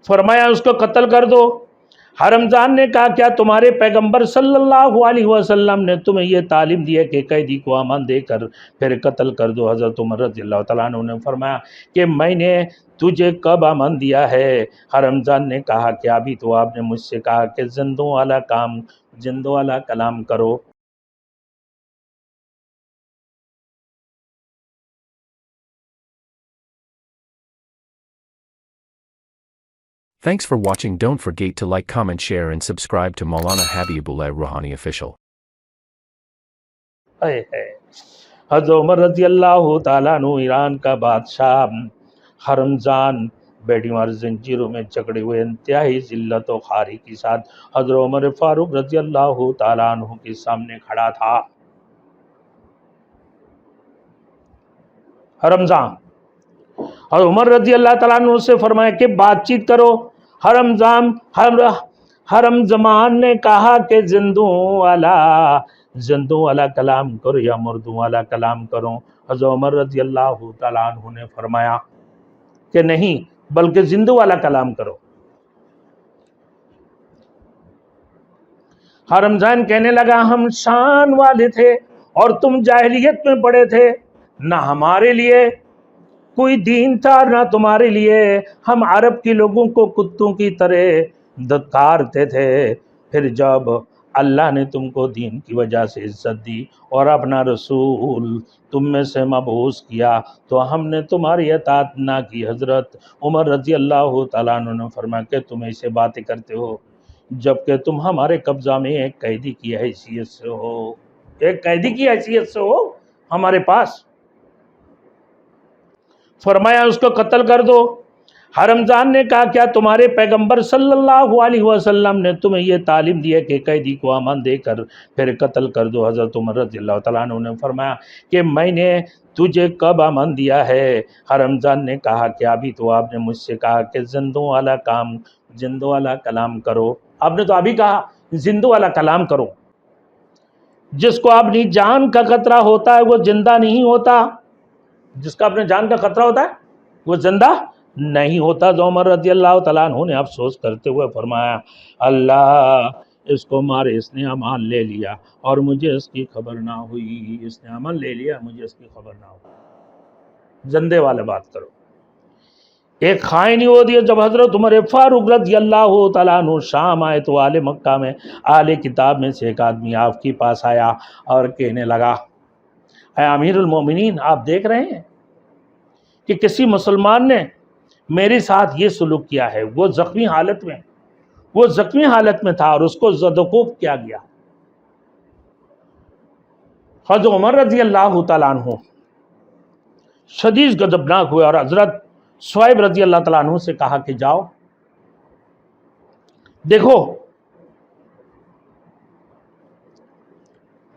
فرمایا اس کو قتل کر دو۔ حرمزان نے کہا کیا تمہارے پیغمبر صلی اللہ علیہ وسلم نے تمہیں یہ تعلیم دی ہے کہ قیدی کو امان دے کر پھر قتل کر دو؟ حضرت عمر رضی اللہ تعالیٰ عنہ نے فرمایا کہ میں نے تجھے کب امان دیا ہے؟ حرمزان نے کہا کہ ابھی تو آپ نے مجھ سے کہا کہ زندوں والا کلام کرو۔ Thanks for watching. Don't forget to like, comment, share and subscribe to Maulana Habibullah Rouhani Official. حضرت عمر رضی اللہ تعالیٰ عنہ ایران کا بادشاہ حرمزان بیٹی مار زنجیروں میں جکڑے ہوئے انتہائی ذلت و خواری کے ساتھ حضرت عمر فاروق رضی اللہ تعالیٰ عنہ کے سامنے کھڑا تھا۔ حرمزان حضرت عمر رضی اللہ تعالیٰ عنہ سے فرمایا کہ بات چیت کرو۔ حرمزمان نے کہا کہ زندوں والا کلام کرو یا مردوں والا کلام کرو؟ حضرت عمر رضی اللہ تعالیٰ عنہ نے فرمایا کہ نہیں بلکہ زندوں والا کلام کرو۔ حرمزان کہنے لگا ہم شان والے تھے اور تم جاہلیت میں پڑے تھے، نہ ہمارے لیے کوئی دین تھا نہ تمہارے لیے، ہم عرب کے لوگوں کو کتوں کی طرح دھتکارتے تھے، پھر جب اللہ نے تم کو دین کی وجہ سے عزت دی اور اپنا رسول تم میں سے مبعوث کیا تو ہم نے تمہاری اطاعت نہ کی۔ حضرت عمر رضی اللہ تعالیٰ عنہ نے فرمایا کہ تم ایسے باتیں کرتے ہو جبکہ تم ہمارے قبضہ میں ایک قیدی کی حیثیت سے ہو، ایک قیدی کی حیثیت سے ہو ہمارے پاس۔ فرمایا اس کو قتل کر دو۔ حرمزان نے کہا کیا تمہارے پیغمبر صلی اللہ علیہ وسلم نے تمہیں یہ تعلیم دی ہے کہ قیدی کو امان دے کر پھر قتل کر دو؟ حضرت عمر رضی اللہ تعالیٰ عنہ نے فرمایا کہ میں نے تجھے کب امان دیا ہے؟ حرمزان نے کہا کہ ابھی تو آپ نے مجھ سے کہا کہ زندوں والا کلام کرو۔ آپ نے تو ابھی کہا زندوں والا کلام کرو۔ جس کو اپنی جان کا خطرہ ہوتا ہے وہ زندہ نہیں ہوتا، جس کا اپنے جان کا خطرہ ہوتا ہے وہ زندہ نہیں ہوتا۔ تو عمر رضی اللہ تعالیٰ عنہ نے افسوس کرتے ہوئے فرمایا اللہ اس کو مارے، اس نے امان لے لیا اور مجھے اس کی خبر نہ ہوئی، اس نے امان لے لیا مجھے اس کی خبر نہ ہوئی۔ زندے والے بات کرو۔ ایک خائن یہودی ہے جب حضرت عمر فاروق رضی اللہ تعالیٰ عنہ شام آئے تو اہل مکہ میں اہل کتاب میں سے ایک آدمی آپ کے پاس آیا اور کہنے لگا اے امیر المومنین، آپ دیکھ رہے ہیں کہ کسی مسلمان نے میرے ساتھ یہ سلوک کیا ہے، وہ زخمی حالت میں تھا اور اس کو زدوکوب کیا گیا۔ حضرت عمر رضی اللہ تعالیٰ عنہ شدید غضبناک ہوئے اور حضرت صہیب رضی اللہ تعالیٰ عنہ سے کہا کہ جاؤ دیکھو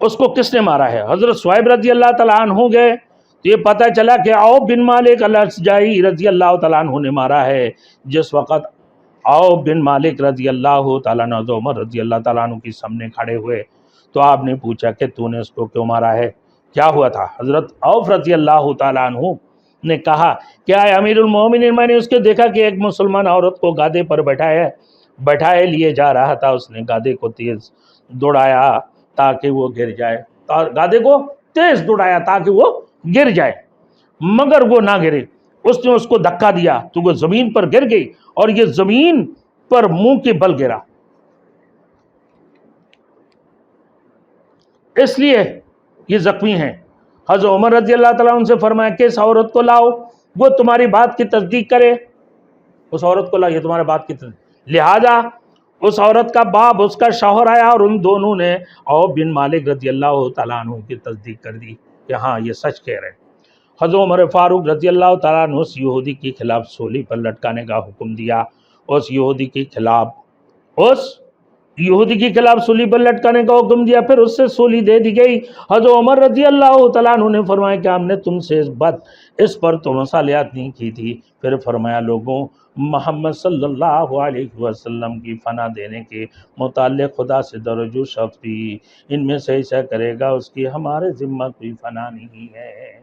اس کو کس نے مارا ہے۔ حضرت صہیب رضی اللہ تعالیٰ عنہ گئے تو یہ پتہ چلا کہ عوف بن مالک الاشجعی رضی اللہ تعالیٰ عنہ نے مارا ہے۔ جس وقت عوف بن مالک رضی اللہ تعالیٰ عنہ حضرت عمر رضی اللہ تعالیٰ عنہ کے سامنے کھڑے ہوئے تو آپ نے پوچھا کہ تو نے اس کو کیوں مارا ہے، کیا ہوا تھا؟ حضرت عوف رضی اللہ تعالیٰ عنہ نے کہا کہ اے امیر المومنین، میں نے اس کے دیکھا کہ ایک مسلمان عورت کو گادے پر بٹھائے لیے جا رہا تھا، اس نے گادے کو تیز دوڑایا تاکہ وہ گر جائے، گر جائے مگر وہ نہ گرے۔ اس نے اس کو دھکا دیا تو وہ زمین پر گر گئی اور یہ زمین پر منہ کے بل گرا، اس لیے یہ زخمی ہیں۔ حضرت عمر رضی اللہ تعالیٰ عنہ سے فرمایا کہ اس عورت کو لاؤ، وہ تمہاری بات کی تصدیق کرے۔ اس عورت کو لاؤ، یہ تمہارے بات کی تصدیق۔ لہذا اس عورت کا باپ، اس کا شوہر آیا اور ان دونوں نے عوف بن مالک رضی اللہ تعالیٰ عنہ کی تصدیق کر دی کہ ہاں یہ سچ کہہ رہے ہیں۔ حضرت عمر فاروق رضی اللہ تعالیٰ عنہ اس یہودی کے خلاف سولی پر لٹکانے کا حکم دیا۔ اس یہودی کے خلاف سولی پر لٹکانے کا حکم دیا، پھر اس سے سولی دے دی گئی۔ حضرت عمر رضی اللہ تعالیٰ عنہ نے فرمایا کہ ہم نے تم سے اس پر تو مصالحت نہیں کی تھی۔ پھر فرمایا لوگوں، محمد صلی اللہ علیہ وسلم کی فنا دینے کے متعلق خدا سے درجو شخص بھی ان میں سے ایسا کرے گا اس کی ہمارے ذمہ کوئی فنا نہیں ہے۔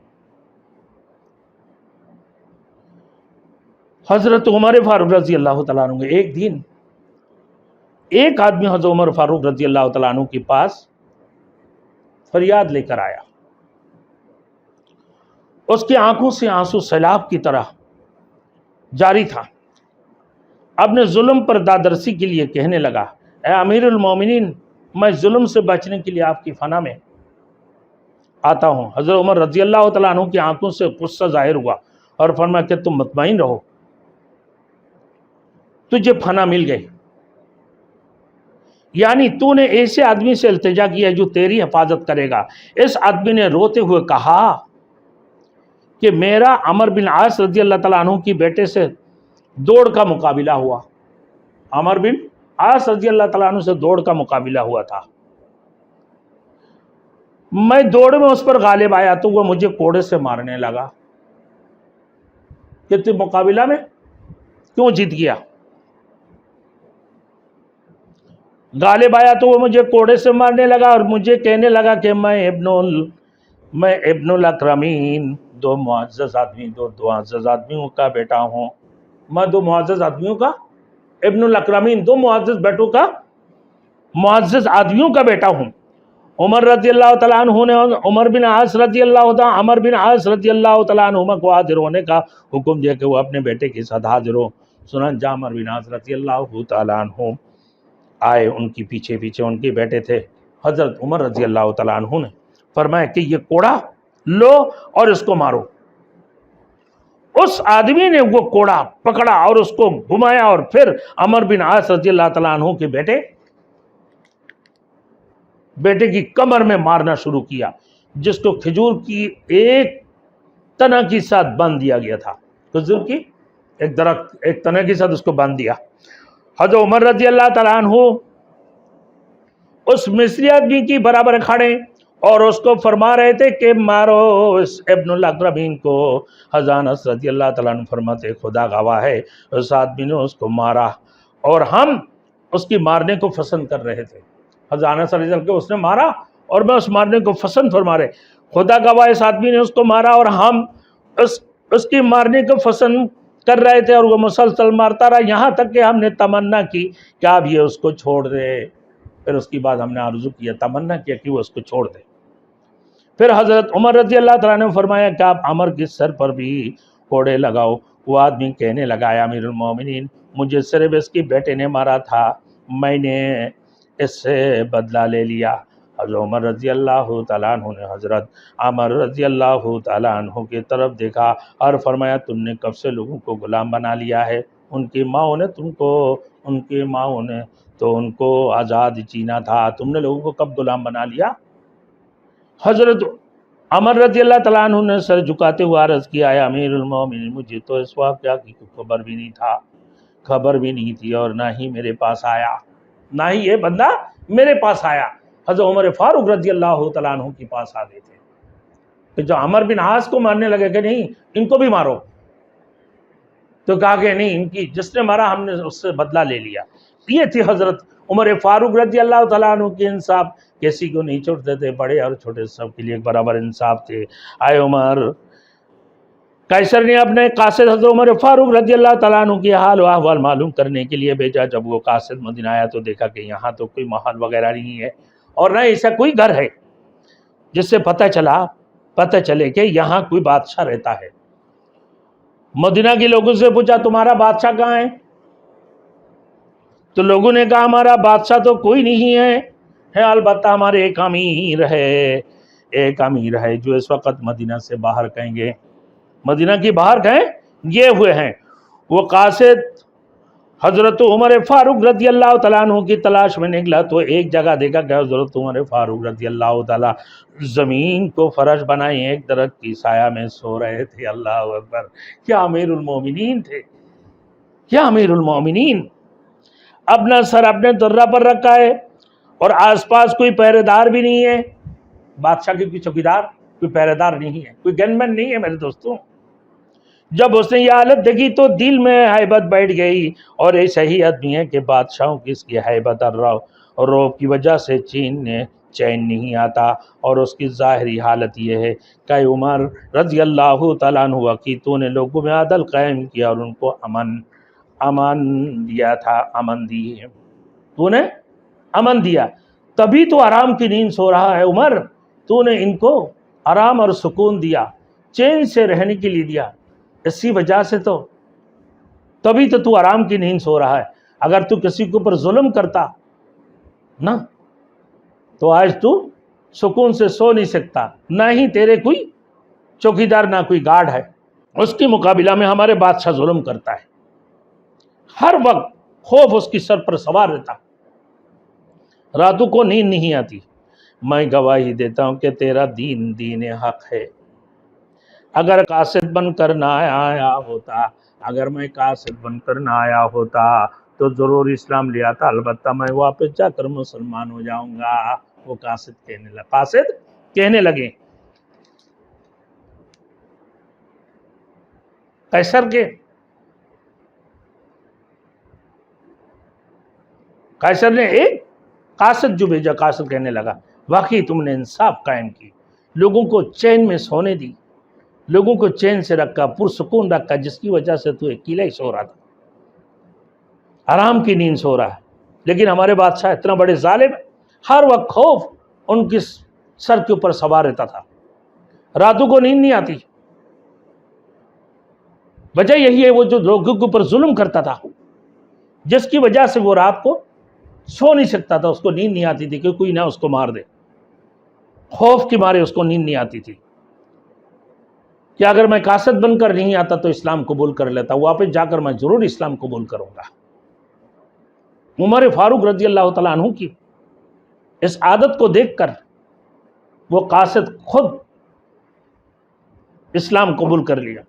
حضرت عمر فاروق رضی اللہ تعالیٰ عنہ ایک دن ایک آدمی حضرت عمر فاروق رضی اللہ تعالیٰ عنہ کے پاس فریاد لے کر آیا. اس کی آنکھوں سے آنسو سیلاب کی طرح جاری تھا. اپنے ظلم پر دادرسی کے لیے کہنے لگا اے امیر المومنین میں ظلم سے بچنے کے لیے آپ کی فنا میں آتا ہوں. حضرت عمر رضی اللہ تعالیٰ عنہ کی آنکھوں سے غصہ ظاہر ہوا اور فرمایا کہ تم مطمئن رہو تجھے فنا مل گئی. یعنی تو نے ایسے آدمی سے التجا کیا جو تیری حفاظت کرے گا. اس آدمی نے روتے ہوئے کہا کہ میرا عمر بن عاص رضی اللہ تعالیٰ عنہ کی بیٹے سے دوڑ کا مقابلہ ہوا. عمر بن عاص رضی اللہ تعالیٰ عنہ سے دوڑ کا مقابلہ ہوا تھا. میں دوڑ میں اس پر غالب آیا تو وہ مجھے کوڑے سے مارنے لگا. کہ تم مقابلہ میں کیوں جیت گیا؟ غالب آیا تو وہ مجھے کوڑے سے مارنے لگا اور مجھے کہنے لگا کہ میں ابن الاکرمین دو معزز آدمیوں کا بیٹا ہوں. میں دو معزز آدمیوں کا ابن الاکرمین دو معزز بیٹوں کا معزز آدمیوں کا بیٹا ہوں. عمر رضی اللہ تعالیٰ عنہ نے عمر بن عاص رضی اللہ تعالیٰ عنہ کو حاضر ہونے کا حکم دیا کہ وہ اپنے بیٹے کے ساتھ حاضر ہو. چنانچہ عمر بن عاص رضی اللہ تعالیٰ عنہ آئے. ان کی پیچھے ان کے بیٹے تھے. حضرت عمر رضی اللہ تعالیٰ عنہ نے فرمایا کہ یہ کوڑا لو اور اس کو مارو. اس آدمی نے وہ کوڑا پکڑا اور اس کو گھمایا اور پھر عمر بن عاص رضی اللہ تعالیٰ عنہ کے بیٹے کی کمر میں مارنا شروع کیا جس کو کھجور کی ایک تنہ کے ساتھ باندھ دیا گیا تھا. کھجور کی ایک تنہ کے ساتھ اس کو باندھ دیا. حضرت عمر رضی اللہ تعالیٰ عنہ اس مصری آدمی کی برابر کھڑے اور اس کو فرما رہے تھے کہ مارو اس ابن الاکرمین کو. حضرت انس رضی اللہ تعالیٰ عنہ فرماتے خدا گواہ ہے اس آدمی نے اس کو مارا اور ہم اس کی مارنے کو پسند کر رہے تھے. حضرت انس رضی اللہ عنہ اس نے مارا اور میں اس مارنے کو پسند فرما رہے. خدا گواہ اس آدمی نے اس کو مارا اور ہم اس کی مارنے کو پسند کر رہے تھے اور وہ مسلسل مارتا رہا یہاں تک کہ ہم نے تمنا کی کہ آپ یہ اس کو چھوڑ دے. پھر اس کے بعد ہم نے آرزو کیا تمنا کیا کہ وہ اس کو چھوڑ دے. پھر حضرت عمر رضی اللہ تعالیٰ نے فرمایا کہ آپ عمر کے سر پر بھی کوڑے لگاؤ. وہ آدمی کہنے لگا یا امیر المومنین مجھے صرف اس کے بیٹے نے مارا تھا, میں نے اس سے بدلہ لے لیا. حضرت عمر رضی اللہ تعالیٰ عنہ نے حضرت عمر رضی اللہ تعالیٰ عنہ کی طرف دیکھا اور فرمایا تم نے کب سے لوگوں کو غلام بنا لیا ہے؟ ان کی ماؤں نے تو ان کو آزاد چینا تھا, تم نے لوگوں کو کب غلام بنا لیا؟ حضرت عمر رضی اللہ تعالیٰ عنہ نے سر جھکاتے ہوئے عرض کیا ہے امیر المومنین مجھے تو اس واقعہ کی خبر بھی نہیں تھی اور نہ ہی میرے پاس آیا, نہ ہی یہ بندہ میرے پاس آیا. حضرت عمر فاروق رضی اللہ تعالیٰ عنہ کے پاس آ گئے تھے کہ جو عمر بن عاص کو مارنے لگے کہ نہیں ان کو بھی مارو, تو کہا کہ نہیں ان کی جس نے مارا ہم نے اس سے بدلہ لے لیا. یہ تھی حضرت عمر فاروق رضی اللہ تعالیٰ عنہ کی انصاف. کسی کو نہیں چھوڑتے تھے, بڑے اور چھوٹے سب کے لیے برابر انصاف تھے. آئے عمر قیصر نے اپنے قاصد حضرت عمر فاروق رضی اللہ تعالیٰ عنہ کی حال و احوال معلوم کرنے کے لیے بھیجا. جب وہ قاصد مدینہ آیا تو دیکھا کہ یہاں تو کوئی محل وغیرہ نہیں ہے اور نہ ایسا کوئی گھر ہے جس سے پتہ چلے کہ یہاں کوئی بادشاہ رہتا ہے. مدینہ کے لوگوں سے پوچھا تمہارا بادشاہ کہاں ہے؟ تو لوگوں نے کہا ہمارا بادشاہ تو کوئی نہیں ہے, البتہ ہمارے ایک امیر ہے جو اس وقت مدینہ سے باہر کہیں گے, مدینہ کی باہر کہیں یہ ہوئے ہیں. وہ قاصد حضرت عمر فاروق رضی اللہ تعالیٰ عنہ کی تلاش میں نکلا تو ایک جگہ دیکھا کہ حضرت عمر فاروق رضی اللہ تعالیٰ زمین کو فرش بنائے ایک درخت کی سایہ میں سو رہے تھے. اللہ اکبر, کیا امیر المومنین تھے, کیا امیر المومنین. اپنا سر اپنے درہ پر رکھا ہے اور آس پاس کوئی پہرے دار بھی نہیں ہے. بادشاہ کی کوئی چوکیدار, کوئی پہرے دار نہیں ہے, کوئی گن مین نہیں ہے میرے دوستوں. جب اس نے یہ حالت دیکھی تو دل میں ہیبت بیٹھ گئی اور ایسا ہی آدمی ہے کہ بادشاہوں کی اس کی ہیبت اور رعب کی وجہ سے چین نہیں آتا، اور اس کی ظاہری حالت یہ ہے کہ عمر رضی اللہ تعالیٰ عنہ کی تو نے لوگوں میں عدل قائم کیا اور ان کو امن دیا تھا، امن دی ہے، تو نے امن دیا، تبھی تو آرام کی نیند سو رہا ہے عمر، تو نے ان کو آرام اور سکون دیا، چین سے رہنے کے لیے دیا، اسی وجہ سے تو تبھی تو آرام کی نیند سو رہا ہے۔ اگر تو کسی کے اوپر ظلم کرتا نا تو آج تو سکون سے سو نہیں سکتا، نہ ہی تیرے کوئی چوکیدار نہ کوئی گارڈ ہے۔ اس کے مقابلہ میں ہمارے بادشاہ ظلم کرتا ہے، ہر وقت خوف اس کی سر پر سوار رہتا، راتوں کو نیند نہیں آتی۔ میں گواہی دیتا ہوں کہ تیرا دین حق ہے، اگر قاصد بن کر نہ آیا ہوتا، اگر میں قاصد بن کر نہ آیا ہوتا تو ضرور اسلام لے آتا، البتہ میں واپس جا کر مسلمان ہو جاؤں گا۔ وہ قاصد کہنے لگے قیصر نے ایک قاصد جو بھیجا، قاصد کہنے لگا واقعی تم نے انصاف قائم کی، لوگوں کو چین میں سونے دی، لوگوں کو چین سے رکھا، پرسکون رکھا، جس کی وجہ سے تو اکیلا ہی سو رہا تھا، آرام کی نیند سو رہا ہے۔ لیکن ہمارے بادشاہ اتنا بڑے ظالم، ہر وقت خوف ان کی سر کے اوپر سوار رہتا تھا، راتوں کو نیند نہیں آتی۔ وجہ یہی ہے وہ جو لوگوں کے اوپر ظلم کرتا تھا، جس کی وجہ سے وہ رات کو سو نہیں سکتا تھا، اس کو نیند نہیں آتی تھی کہ کوئی نہ اس کو مار دے، خوف کے مارے اس کو نیند نہیں آتی تھی کہ اگر میں قاصد بن کر نہیں آتا تو اسلام قبول کر لیتا، واپس جا کر میں ضرور اسلام قبول کروں گا۔ عمر فاروق رضی اللہ تعالیٰ عنہ کی اس عادت کو دیکھ کر وہ قاصد خود اسلام قبول کر لیا۔